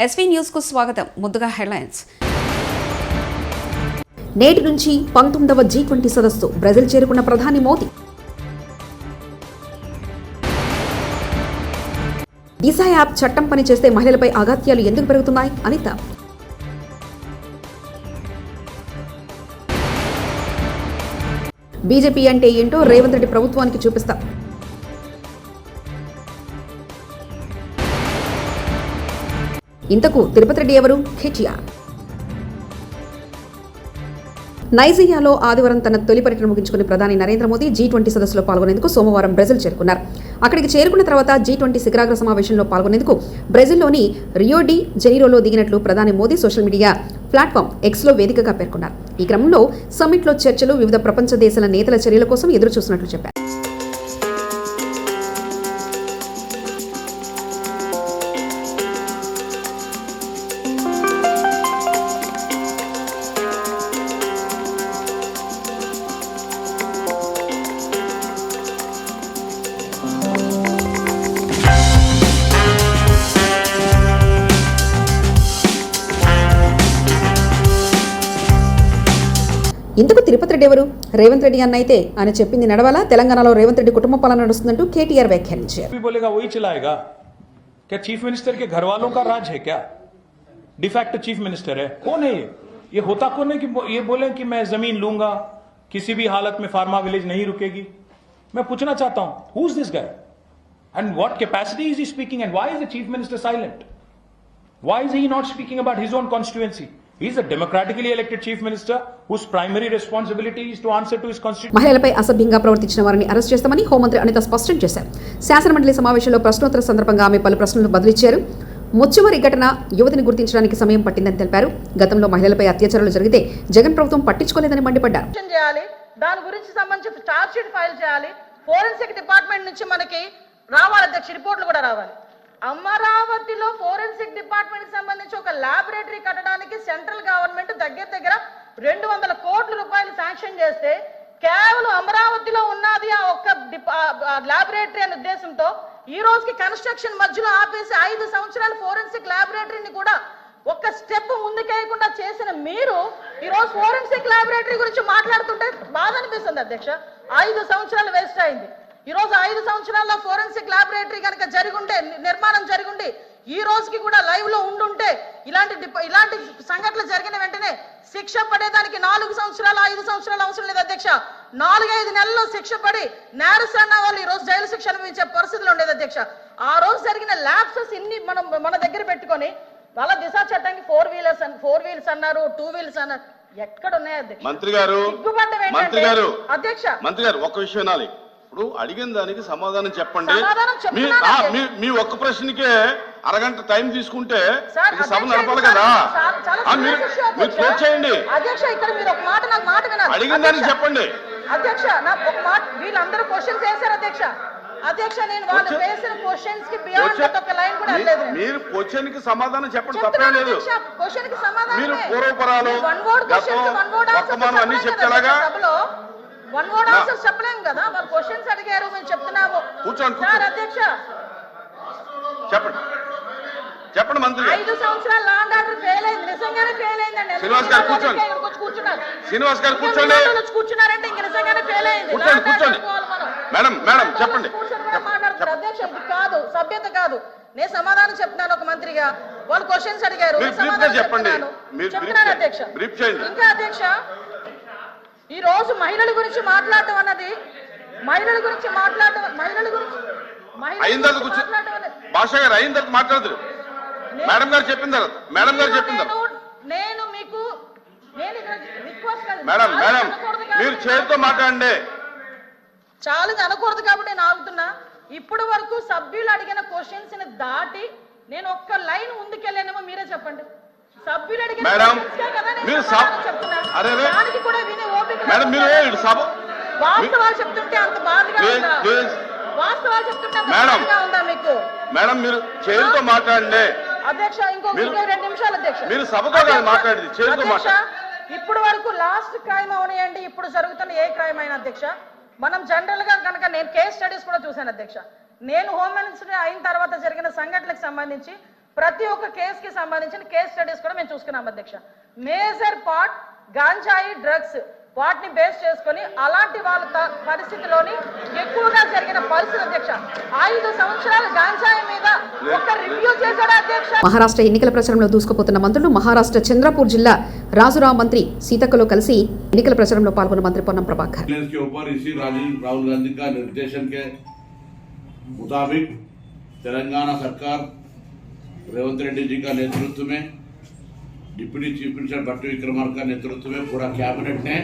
SV news కు స్వాగతం. ముందుగా హెడ్లైన్స్. నేటి నుంచి 19వ G20 సదస్సు బ్రెజిల్ చేరుకున్న ప్రధాని మోదీ. దిశ యాప్ చట్టం పని చేస్తే మహిళలపై అఘాత్యాలు ఎందుకు పెరుగుతున్నాయి? అనిత. బీజేపీ అంటే ఏంటో రేవంత్ రెడ్డి ప్రభుత్వానికి చూపిస్తాం. ఇంతకు తిరుపతి రెడ్డి ఎవరు? కేటీఆర్. నైజీరియాలో ఆదివారం తన తొలి పర్యటన ముగించుకుని ప్రధాని నరేంద్ర మోదీ G20 సదస్సులో పాల్గొనేందుకు సోమవారం బ్రెజిల్ చేరుకున్నారు. అక్కడికి చేరుకున్న తర్వాత G20 శిఖరాగ్ర సమావేశంలో పాల్గొనేందుకు బ్రెజిల్లోని రియో డి జెనీరోలో దిగినట్లు ప్రధాని మోదీ సోషల్ మీడియా ప్లాట్ఫామ్ ఎక్స్లో వేదికగా పేర్కొన్నారు. ఈ క్రమంలో సమ్మిట్లో చర్చలు, వివిధ ప్రపంచ దేశాల నేతల చర్యల కోసం ఎదురు చూస్తున్నట్లు చెప్పారు. ఇందుకు తిరుపతి రెడ్డి ఎవరు? రేవంత్ రెడ్డి అన్న అయితే ఆయన చెప్పింది నడవాలా? తెలంగాణలో రేవంత్ రెడ్డి కుటుంబ పాలన నడుస్తుందంటూ కేటీఆర్ వ్యాఖ్యానించారు. क्या चीफ मिनिस्टर के घर वालों का राज है? क्या डिफैक्ट चीफ मिनिस्टर है? कौन है ये होता कौन है कि ये बोले कि मैं जमीन लूंगा, किसी भी हालत में फार्मा विलेज नहीं रुकेगी? मैं पूछना चाहता हूं, who is this guy and what capacity is he speaking and why is the chief minister silent? Why is he not speaking about his own constituency? He is a democratically elected chief minister whose primary responsibility is to answer to his constituency. మహిళలపై అసభ్యంగా ప్రవర్తించిన వారిని arrest చేస్తామని హోంమంత్రి అనిత స్పష్టం చేశారు. శాసనమండలి సమావేశంలో ప్రశ్నోత్తర సందర్భంగా ఆమె పలు ప్రశ్నలు బదిలిచ్చారు. ముచ్చుమరి ఘటన యువతిని గుర్తించడానికి సమయం పట్టిందని తెలిపారు. గతంలో మహిళలపై అత్యాచారాలు జరిగితే జగన్ ప్రభుత్వం పట్టించుకోలేదని మండిపడ్డారు. దాని గురించి సంబంధించి చార్జ్ షీట్ ఫైల్ చేయాలి. ఫోరెన్సిక్ డిపార్ట్మెంట్ నుంచి మనకి రావాలి, అధ్యక్ష రిపోర్ట్లు కూడా రావాలి. అమరావతిలో ఫోరెన్సిక్ డిపార్ట్మెంట్ కి సంబంధించి ఒక ల్యాబొరేటరీ కట్టడానికి సెంట్రల్ గవర్నమెంట్ దగ్గర 200 కోట్ల రూపాయలు శాంక్షన్ చేస్తే కేవలం అమరావతిలో ఉన్నది ఆ ఒక్క ల్యాబొరేటరీ అనే ఉద్దేశంతో ఈ రోజుకి కన్స్ట్రక్షన్ మధ్యలో ఆపేసి 5 సంవత్సరాలు ఫోరెన్సిక్ ల్యాబొరేటరీని కూడా ఒక్క స్టెప్ ముందుకేయకుండా చేసిన మీరు ఈ రోజు ఫోరెన్సిక్ ల్యాబొరేటరీ గురించి మాట్లాడుతుంటే బాధ అనిపిస్తుంది అధ్యక్ష. 5 సంవత్సరాలు వేస్ట్ అయింది. ఈ రోజు 5 సంవత్సరాల్లో ఫోరెన్సిక్ ల్యాబొరేటరీ కనుక జరుగుంటే, నిర్మాణం జరుగుండి ఈ రోజుకి కూడా లైవ్ లో ఉండుంటే ఇలాంటి సంఘటనలు జరిగిన వెంటనే శిక్ష పడేదానికి 4 సంవత్సరాలు 5 సంవత్సరాలు అవసరం లేదు అధ్యక్ష. 4-5 నెలల్లో శిక్ష పడి నేరస్తున్న వాళ్ళు ఈ రోజు జైలు శిక్ష అనుభవించే పరిస్థితులు ఉండేది అధ్యక్ష. ఆ రోజు జరిగిన ల్యాబ్సెస్ ఇన్ని మన దగ్గర పెట్టుకొని వాళ్ళ దిశ చట్టానికి 4 వీల్స్ అన్నారు, 2 వీల్స్ అన్నారు. ఎక్కడ ఉన్నాయి అధ్యక్ష? మంత్రి గారు ఒక్క విషయం వినాలి. ఇప్పుడు అడిగిన దానికి సమాధానం చెప్పండి. మీ ఒక్క ప్రశ్నకే అరగంట టైం తీసుకుంటే సభ నడపాలి కదా. మీరు క్లోజ్ చేయండి. అడిగిన దానికి చెప్పండి అధ్యక్ష. నాకు ఒక మాట, వీళ్ళందరూ క్వశ్చన్స్ వేశారు అధ్యక్ష. అధ్యక్ష నేను వాళ్ళు వేసిన క్వశ్చన్స్ కి బియాండ్ ఒక లైన్ కూడా లేదు. మీరు క్వశ్చన్ కి సమాధానం చెప్పండి, తప్పే లేదు. క్వశ్చన్ కి సమాధానం మీరు పూర్వపరాలు వర్తమానం అన్ని చెప్తేలాగా వన్ వర్డ్ ఆన్సర్ చెప్పలేం కదా. వాళ్ళు క్వశ్చన్స్ అడిగారు, మేము చెప్తున్నాము. కూర్చోండి అధ్యక్ష చెప్పండి మంత్రి. 5 సంవత్సరాలు లా అండ్ ఆర్డర్ ఫెయిల్ అయింది, నిజంగానే ఫెయిల్ అయిందండి. శ్రీనివాస్ గారు కూర్చోండి. శ్రీనివాస్ గారు కూర్చోండి. కూర్చున్నారంటే ఇంక నిజంగానే ఫెయిల్ అయింది. కూర్చోండి. మేడం చెప్పండి. మాట్లాడుతున్నారు అధ్యక్ష, ఇది కాదు, సభ్యత కాదు. నేను సమాధానం చెప్తున్నాను ఒక మంత్రిగా. వాళ్ళు క్వశ్చన్స్ అడిగారు, చెప్తున్నాను అధ్యక్ష. ఇంకా అధ్యక్ష, ఈ రోజు మహిళల గురించి మాట్లాడటం అన్నది భాష గారు అయిన తర్వాత మాట్లాడదు. మేడం గారు చెప్పిన తర్వాత నేను మీకు మేడం మీరు చేతితో మాట్లాడండి. చాలా అనకూడదు కాబట్టి నేను ఆగుతున్నా. ఇప్పటి వరకు సభ్యులు అడిగిన క్వశ్చన్స్ ని దాటి నేను ఒక్క లైన్ ముందుకెళ్ళానేమో మీరే చెప్పండి. సభ్యులు అడిగిన వాస్తవాలు చెప్తుంటే అంత బాధగా ఉందా? వాస్తవాలు చెప్తుంటే ఉందా మీకు? మేడం మీరు చేతితో మాట్లాడండి అధ్యక్ష. ఇంకొక 2 నిమిషాలు అధ్యక్ష. మీరు సభతో మాట్లాడేది చేతితో మాట్లాడండి. ఇప్పటి వరకు లాస్ట్ క్రైమ్ అవనియండి, ఇప్పుడు జరుగుతున్న ఏ క్రైమ్ అయినా అధ్యక్ష, మనం జనరల్ గా కనుక నేను కేస్ స్టడీస్ కూడా చూశాను అధ్యక్ష. నేను హోమ్ మినిస్టర్ అయిన తర్వాత జరిగిన సంఘటనలకు సంబంధించి ప్రతి ఒక్క కేసుకి సంబంధించిన కేస్ స్టడీస్ కూడా మేము చూసుకున్నాం అధ్యక్ష. మేజర్ పార్ట్ గాంజాయి డ్రగ్స్ వాటిని బేస్ చేసుకొని అలాంటి వాళ్ళ పరిస్థితిలోని ఎక్కువగా జరిగిన పరిస్థితి అధ్యక్ష. 5 సంవత్సరాలు గాంజాయి మీద ఒక రివ్యూ చేశాడు అధ్యక్ష. మహారాష్ట్ర ఎన్నికల ప్రచారంలో దూసుకుపోతున్న మంత్రులు మహారాష్ట్ర చంద్రపూర్ జిల్లా రాజురావు మంత్రి సీతక్కలో కలిసి ఎన్నికల ప్రచారంలో పాల్గొన్న మంత్రి పొన్నం ప్రభాకర్. राहुल गांधी का निर्देशन के मुताबिक तेलंगाना सरकार रेवंत रेड्डी जी का नेतृत्व में डिप्टी चीफ मिनिस्टर भट्टी विक्रमार्का का नेतृत्व में पूरा कैबिनेट ने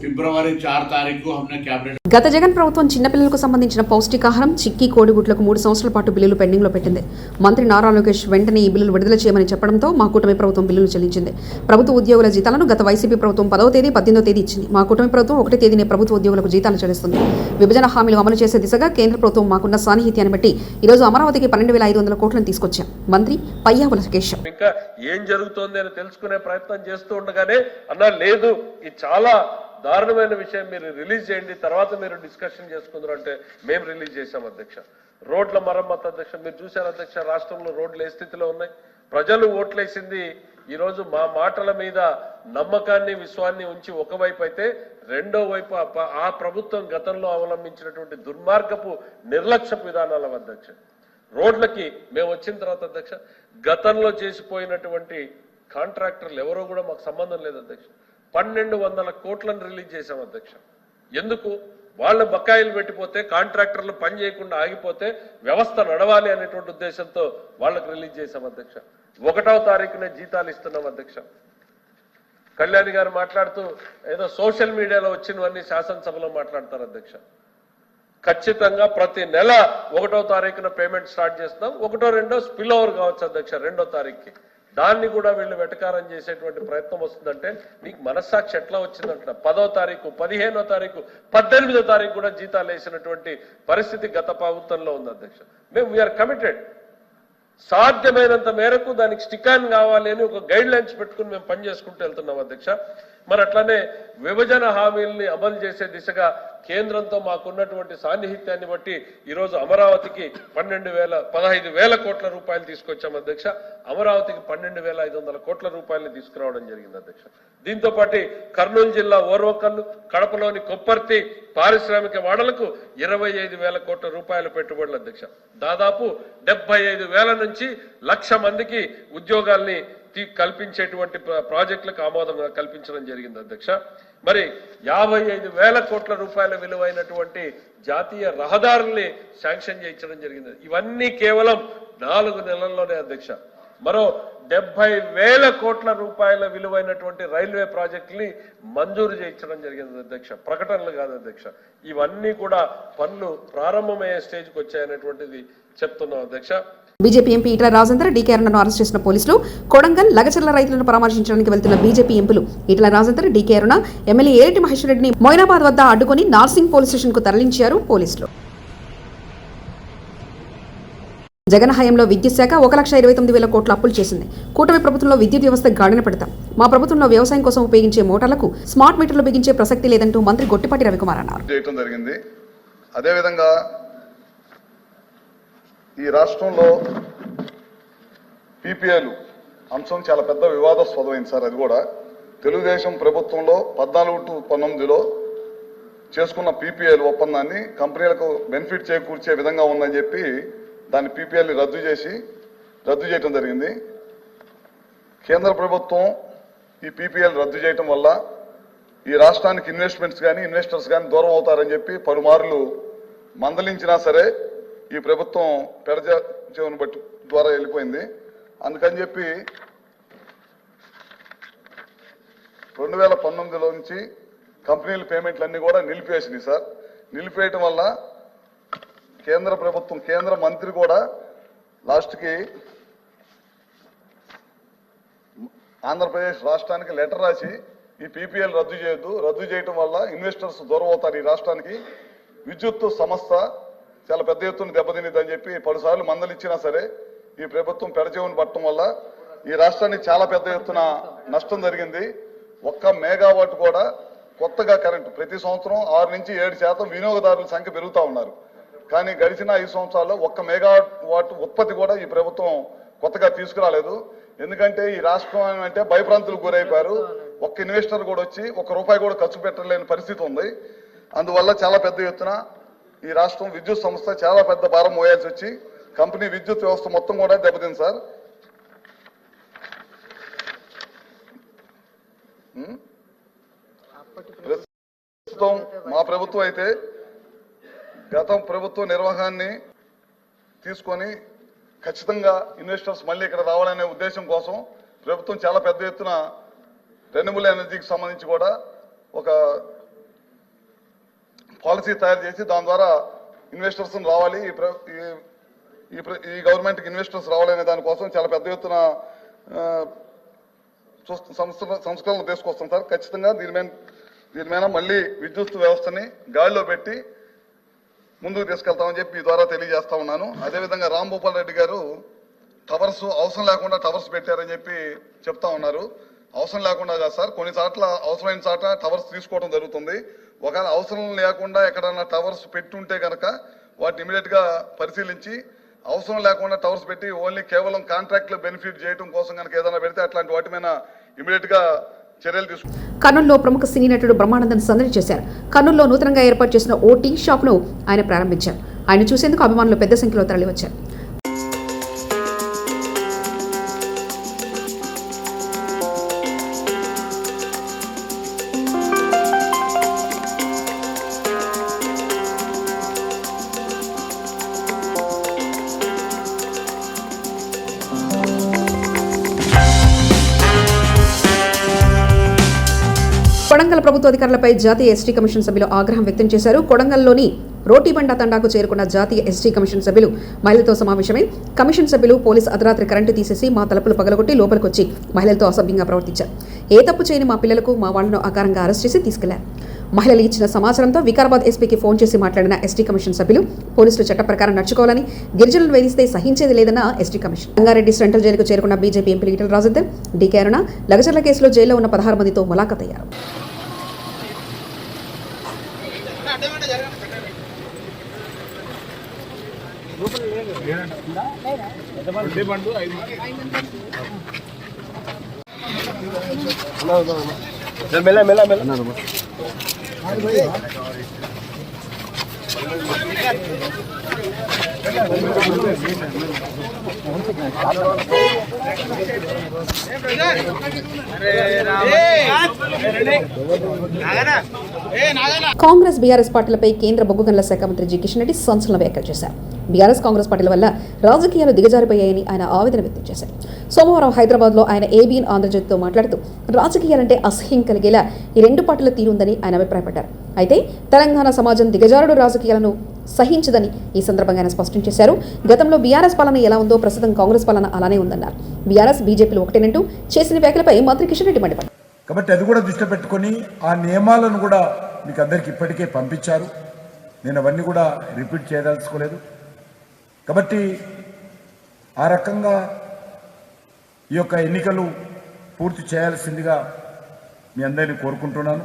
ఫిబ్రవరి 4 తారీఖు हमने कैबिनेट గత జగన్ ప్రభుత్వం చిన్నపిల్లలకు సంబంధించిన పౌష్టికాహారం చిక్కీ కోడిగుడ్లకు 3 సంవత్సరాల పాటు బిల్లులు పెండింగ్ లో పెట్టింది. మంత్రి నారా లోకేష్ వెంటనే ఈ బిల్లులు విడుదల చేయమని చెప్పడంతో మా కూటమి ప్రభుత్వం బిల్లులు చెల్లించింది. ప్రభుత్వ ఉద్యోగుల జీతాలను గత వైసీపీ ప్రభుత్వం 10వ తేదీ 18వ తేదీ ఇచ్చింది. మా కూటమి ప్రభుత్వం 1వ తేదీనే ప్రభుత్వ ఉద్యోగులకు జీతాలు చెల్లిస్తుంది. విభజన హామీలు అమలు చేసే దిశగా కేంద్ర ప్రభుత్వం మాకున్న సాన్నిహిత్యాన్ని బట్టి ఈ రోజు అమరావతికి 12,500 కోట్లను తీసుకొచ్చాం. మంత్రి పయ్యావుల కేశవ్ ఇంకా ఏం జరుగుతోంది అని తెలుసుకునే ప్రయత్నం చేస్తూ ఉండగానే అన్నా లేదు ఇది చాలా దారుణమైన విషయం, మీరు రిలీజ్ చేయండి తర్వాత మీరు డిస్కషన్ చేసుకుందరు అంటే మేము రిలీజ్ చేశాం అధ్యక్ష. రోడ్ల మరమ్మతు అధ్యక్ష, మీరు చూశారు అధ్యక్ష, రాష్ట్రంలో రోడ్లు ఏ స్థితిలో ఉన్నాయి. ప్రజలు ఓట్లేసింది ఈరోజు మా మాటల మీద నమ్మకాన్ని విశ్వాన్ని ఉంచి ఒకవైపు అయితే రెండో వైపు ఆ ప్రభుత్వం గతంలో అవలంబించినటువంటి దుర్మార్గపు నిర్లక్ష్య విధానాల అధ్యక్ష. రోడ్లకి మేము వచ్చిన తర్వాత అధ్యక్ష గతంలో చేసిపోయినటువంటి కాంట్రాక్టర్లు ఎవరో కూడా మాకు సంబంధం లేదు అధ్యక్ష. 1200 కోట్లను రిలీజ్ చేశాం అధ్యక్ష. ఎందుకు? వాళ్ళ బకాయిలు పెట్టిపోతే కాంట్రాక్టర్లు పని చేయకుండా ఆగిపోతే వ్యవస్థ నడవాలి అనేటువంటి ఉద్దేశంతో వాళ్ళకు రిలీజ్ చేశాం అధ్యక్ష. 1వ తారీఖునే జీతాలు ఇస్తున్నాం అధ్యక్ష. కళ్యాణి గారు మాట్లాడుతూ ఏదో సోషల్ మీడియాలో వచ్చినవన్నీ శాసనసభలో మాట్లాడతారు అధ్యక్ష. ఖచ్చితంగా ప్రతి నెల 1వ తారీఖున పేమెంట్ స్టార్ట్ చేస్తాం. 1, 2 స్పిల్ ఓవర్ కావచ్చు అధ్యక్ష 2వ తారీఖుకి. దాన్ని కూడా వీళ్ళు వెటకారం చేసేటువంటి ప్రయత్నం వస్తుందంటే మీకు మనస్సాక్షి ఎట్లా వచ్చిందంట. 10వ తారీఖు 15వ తారీఖు 18వ తారీఖు కూడా జీతాలు వేసినటువంటి పరిస్థితి గత ప్రభుత్వంలో ఉంది అధ్యక్ష. మేము వీఆర్ కమిటెడ్, సాధ్యమైనంత మేరకు దానికి స్టిక్ ఆన్ కావాలి అని ఒక గైడ్ లైన్స్ పెట్టుకుని మేము పనిచేసుకుంటూ వెళ్తున్నాం అధ్యక్ష. మరి అట్లానే విభజన హామీల్ని అమలు చేసే దిశగా కేంద్రంతో మాకున్నటువంటి సాన్నిహిత్యాన్ని బట్టి ఈరోజు అమరావతికి 15,000 కోట్ల రూపాయలు తీసుకొచ్చాం అధ్యక్ష. అమరావతికి 12,500 కోట్ల రూపాయలని తీసుకురావడం జరిగింది అధ్యక్ష. దీంతో పాటు కర్నూలు జిల్లా ఓర్వకల్లు, కడపలోని కొప్పర్తి పారిశ్రామిక వాడలకు 25,000 కోట్ల రూపాయల పెట్టుబడులు అధ్యక్ష. దాదాపు 75,000 నుంచి 1,00,000 మందికి ఉద్యోగాల్ని కల్పించేటువంటి ప్రాజెక్టులకు ఆమోదం కల్పించడం జరిగింది అధ్యక్ష. మరి 55,000 కోట్ల రూపాయల విలువైనటువంటి జాతీయ రహదారుల్ని శాంక్షన్ చేయించడం జరిగింది. ఇవన్నీ కేవలం 4 నెలల్లోనే అధ్యక్ష. మరో 70,000 కోట్ల రూపాయల విలువైనటువంటి రైల్వే ప్రాజెక్టుని మంజూరు చేయించడం జరిగింది అధ్యక్ష. ప్రకటనలు కాదు అధ్యక్ష. ఇవన్నీ కూడా పనులు ప్రారంభమయ్యే స్టేజ్కి వచ్చాయనేటువంటిది చెప్తున్నాం అధ్యక్ష. BJP MP Etela Rajender, DK అరుణను అరెస్ట్ చేసిన పోలీసులు. కొడంగల్ లగచర్ల రైతులను పరామర్శించడానికి వెళ్తున్న బీజేపీ ఎంపీలు ఈటల రాజేందర్, డీకే అరుణ, ఎమ్మెల్యే ఏరెడ్డి మహేశ్వర్ రెడ్డిని మొయినాబాద్ వద్ద అడ్డుకొని నార్సింగ్ పోలీస్ స్టేషన్ కు తరలించారు పోలీసులు. జగన్ హయాంలో విద్యుత్ శాఖ 1,29,000 కోట్ల అప్పులు చేసింది. కూటమి ప్రభుత్వంలో విద్యుత్ వ్యవస్థ గాడిన పెడతాం. మా ప్రభుత్వంలో వ్యవసాయం కోసం ఉపయోగించే మోటార్లకు స్మార్ట్ మీటర్లు బిగించే ప్రసక్తి లేదంటూ మంత్రి గొట్టిపాటి రవికుమార్ అన్నారు. అదేవిధంగా ఈ రాష్ట్రంలో పీపీఎల్ అంశం చాలా పెద్ద వివాదాస్పదమైంది సార్. అది కూడా తెలుగుదేశం ప్రభుత్వంలో 14 to 19లో చేసుకున్న పీపీఎల్ ఒప్పందాన్ని కంపెనీలకు బెనిఫిట్ చేకూర్చే విధంగా ఉందని చెప్పి దాన్ని పీపీఎల్ని రద్దు చేయడం జరిగింది. కేంద్ర ప్రభుత్వం ఈ పీపీఎల్ రద్దు చేయడం వల్ల ఈ రాష్ట్రానికి ఇన్వెస్ట్మెంట్స్ కానీ ఇన్వెస్టర్స్ కానీ దూరం అవుతారని చెప్పి పలుమార్లు మందలించినా సరే ఈ ప్రభుత్వం పెడచెవిని బట్టి ద్వారా వెళ్ళిపోయింది. అందుకని చెప్పి 2019లో నుంచి కంపెనీల పేమెంట్లన్నీ కూడా నిలిపేసినాయి సార్. నిలిపేయటం వల్ల కేంద్ర ప్రభుత్వం కేంద్ర మంత్రి కూడా లాస్ట్కి ఆంధ్రప్రదేశ్ రాష్ట్రానికి లెటర్ రాసి ఈ పీపీఎల్ రద్దు చేయొద్దు, రద్దు చేయటం వల్ల ఇన్వెస్టర్స్ దూరం అవుతారు, ఈ రాష్ట్రానికి విద్యుత్ సంస్థ చాలా పెద్ద ఎత్తున దెబ్బతినిద్దని చెప్పి పలుసార్లు మందలిచ్చినా సరే ఈ ప్రభుత్వం పెడచెవిని పట్టడం వల్ల ఈ రాష్ట్రానికి చాలా పెద్ద ఎత్తున నష్టం జరిగింది. 1 మెగావాట్ కూడా కొత్తగా కరెంటు ప్రతి సంవత్సరం 6 నుంచి 7% వినియోగదారుల సంఖ్య పెరుగుతూ ఉన్నారు. కానీ గడిచిన 5 సంవత్సరాల్లో 1 మెగావాట్ ఉత్పత్తి కూడా ఈ ప్రభుత్వం కొత్తగా తీసుకురాలేదు. ఎందుకంటే ఈ రాష్ట్రం అంటే భయభ్రాంతులకు గురైపోయారు. ఒక్క ఇన్వెస్టర్ కూడా వచ్చి ₹1 కూడా ఖర్చు పెట్టలేని పరిస్థితి ఉంది. అందువల్ల చాలా పెద్ద ఎత్తున ఈ రాష్ట్రం విద్యుత్ సంస్థ చాలా పెద్ద భారం మోయాల్సి వచ్చి కంపెనీ విద్యుత్ వ్యవస్థ మొత్తం కూడా దెబ్బతింది సార్. ప్రస్తుతం మా ప్రభుత్వం అయితే గత ప్రభుత్వ నిర్వహణని తీసుకొని ఖచ్చితంగా ఇన్వెస్టర్స్ మళ్ళీ ఇక్కడ రావాలనే ఉద్దేశం కోసం ప్రభుత్వం చాలా పెద్ద ఎత్తున రెన్యూబుల్ ఎనర్జీకి సంబంధించి కూడా ఒక పాలసీ తయారు చేసి దాని ద్వారా ఇన్వెస్టర్స్ రావాలి, ఈ గవర్నమెంట్కి ఇన్వెస్టర్స్ రావాలనే దానికోసం చాలా పెద్ద ఎత్తున సంస్కరణలు తీసుకొస్తాం సార్. ఖచ్చితంగా దీని మీద మళ్ళీ విద్యుత్ వ్యవస్థని గాడిలో పెట్టి ముందుకు తీసుకెళ్తామని చెప్పి ఈ ద్వారా తెలియజేస్తా ఉన్నాను. అదేవిధంగా రాంభూపాల్ రెడ్డి గారు టవర్స్ అవసరం లేకుండా టవర్స్ పెట్టారని చెప్పి చెప్తా ఉన్నారు. అవసరం లేకుండా కాదు సార్, కొన్ని చోట్ల అవసరమైన చోట టవర్స్ తీసుకోవడం జరుగుతుంది. ఒకవేళ అవసరం లేకుండా ఎక్కడన్నా టవర్స్ పెట్టుంటే కనుక వాటిని ఇమీడియట్ గా పరిశీలించి అవసరం లేకుండా టవర్స్ పెట్టి ఓన్లీ కేవలం కాంట్రాక్ట్ బెనిఫిట్ చేయడం కోసం కనుక ఏదైనా పెడితే అట్లాంటి వాటి మీద ఇమీడియట్ గా చర్యలు తీసుకుంటారు. కర్నూలులో ప్రముఖ సినీ నటుడు బ్రహ్మానందన్ సందడి చేశారు. కర్నూలులో నూతనంగా ఏర్పాటు చేసిన ఓ టీ షాప్ ను ఆయన ప్రారంభించారు. ఆయన చూసేందుకు అభిమానులు పెద్ద సంఖ్యలో తరలివచ్చారు. కొడంగల్ ప్రభుత్వ అధికారులపై జాతీయ ఎస్టీ కమిషన్ సభ్యులు ఆగ్రహం వ్యక్తం చేశారు. కొడంగల్లోని రోటీబండ తండాకు చేరుకున్న జాతీయ ఎస్టీ కమిషన్ సభ్యులు మహిళలతో సమావేశమై కమిషన్ సభ్యులు పోలీసు అర్ధరాత్రి కరెంటు తీసేసి మా తలుపులు పగలగొట్టి లోపలికొచ్చి మహిళలతో అసభ్యంగా ప్రవర్తించారు. ఏ తప్పు చేయని మా పిల్లలకు మా వాళ్లను అకారంగా అరెస్ట్ చేసి తీసుకెళ్లారు. మహిళలు ఇచ్చిన సమాచారంతో వికారాబాద్ ఎస్పీకి ఫోన్ చేసి మాట్లాడిన ఎస్టీ కమిషన్ సభ్యులు పోలీసులు చట్ట ప్రకారం నడుచుకోవాలని, గిరిజనులు వేధిస్తే సహించేది లేదన్న ఎస్టీ కమిషన్. రంగారెడ్డి సెంట్రల్ జైలుకు చేరుకున్న BJP MP Etela Rajender, DK Aruna Lagacharla కేసులో జైల్లో ఉన్న 16 మందితో ములాఖత్ అయ్యారు. కాంగ్రెస్ బీఆర్ఎస్ పార్టీలపై కేంద్ర బొగ్గు గనుల శాఖ మంత్రి జి కిషన్ రెడ్డి సంచలన వ్యాఖ్యలు చేశారు. బీఆర్ఎస్ కాంగ్రెస్ పార్టీల వల్ల రాజకీయాలు దిగజారిపోయాయని ఆయన ఆవేదన వ్యక్తం చేశారు. సోమవారం హైదరాబాద్లో ఆయన ఏబిఎన్ ఆంధ్రజ్యోతితో మాట్లాడుతూ రాజకీయాలంటే అసహ్యం కలిగేలా ఈ రెండు పార్టీల తీరుందని ఆయన అభిప్రాయపడ్డారు. అయితే తెలంగాణ సమాజం దిగజారుడు రాజకీయాలను సహించదని ఈ సందర్భంగా ఆయన స్పష్టం చేశారు. గతంలో బీఆర్ఎస్ పాలన ఎలా ఉందో ప్రస్తుతం కాంగ్రెస్ పాలన అలానే ఉందన్నారు. బీఆర్ఎస్ బీజేపీలు ఒకటేనంటూ చేసిన వ్యాఖ్యలపై మంత్రి కిషన్ రెడ్డి మండిపడ్డారు. కాబట్టి అది కూడా దృష్టిలో పెట్టుకొని ఆ నియమాలను కూడా మీకు అందరికి ఇప్పటికే పంపించారు. నేను అవన్నీ కూడా రిపీట్ చేయదలుచుకోలేదు. కాబట్టి ఆ రకంగా ఈ యొక్క ఎన్నికలు పూర్తి చేయాల్సిందిగా మీ అందరినీ కోరుకుంటున్నాను.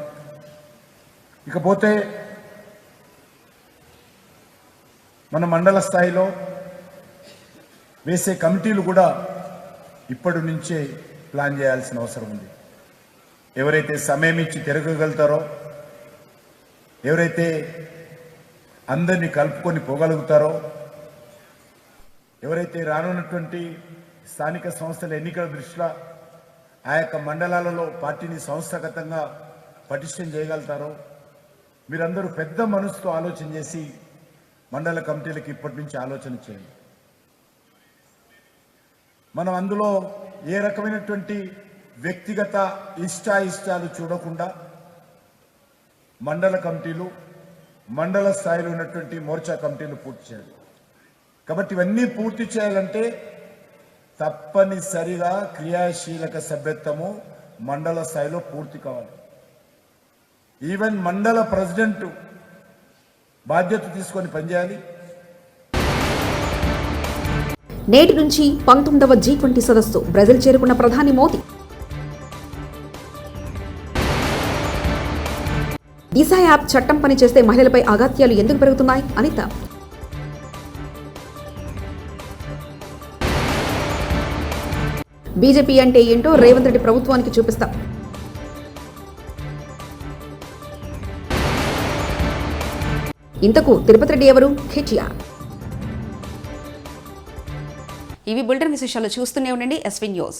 ఇకపోతే మన మండల స్థాయిలో వేసే కమిటీలు కూడా ఇప్పటి నుంచే ప్లాన్ చేయాల్సిన అవసరం ఉంది. ఎవరైతే సమయం ఇచ్చి తిరగగలుగుతారో, ఎవరైతే అందరినీ కలుపుకొని పోగలుగుతారో, ఎవరైతే రానున్నటువంటి స్థానిక సంస్థల ఎన్నికల దృష్ట్యా ఆ యొక్క మండలాలలో పార్టీని సంస్థాగతంగా పటిష్టం చేయగలుగుతారో, మీరందరూ పెద్ద మనసుతో ఆలోచన చేసి మండల కమిటీలకు ఇప్పటి నుంచి ఆలోచన చేయండి. మనం అందులో ఏ రకమైనటువంటి వ్యక్తిగత ఇష్టాయిష్టాలు చూడకుండా మండల కమిటీలు, మండల స్థాయిలో ఉన్నటువంటి మోర్చా కమిటీలు పూర్తి చేయాలి. కాబట్టి ఇవన్నీ పూర్తి చేయాలంటే తప్పనిసరిగా క్రియాశీలక సభ్యత్వము మండల స్థాయిలో పూర్తి కావాలి. ఈవెన్ మండల ప్రెసిడెంట్ బాధ్యత తీసుకొని పనిచేయాలి. నేటి నుంచి 19వ G20 సదస్సు బ్రెజిల్ చేరుకున్న ప్రధాని మోదీ. దిశ యాప్ చట్టం పనిచేస్తే మహిళలపై అఘాత్యాలు ఎందుకు పెరుగుతున్నాయి? అనిత. బీజేపీ అంటే ఏంటో రేవంత్ రెడ్డి ప్రభుత్వానికి చూపిస్తాం. ఇంతకు తిరుపతి రెడ్డి ఎవరు? కేటీఆర్. ఇవి బులెటిన్ విశేషాలు. చూస్తూనే ఉండండి ఎస్వీ న్యూస్.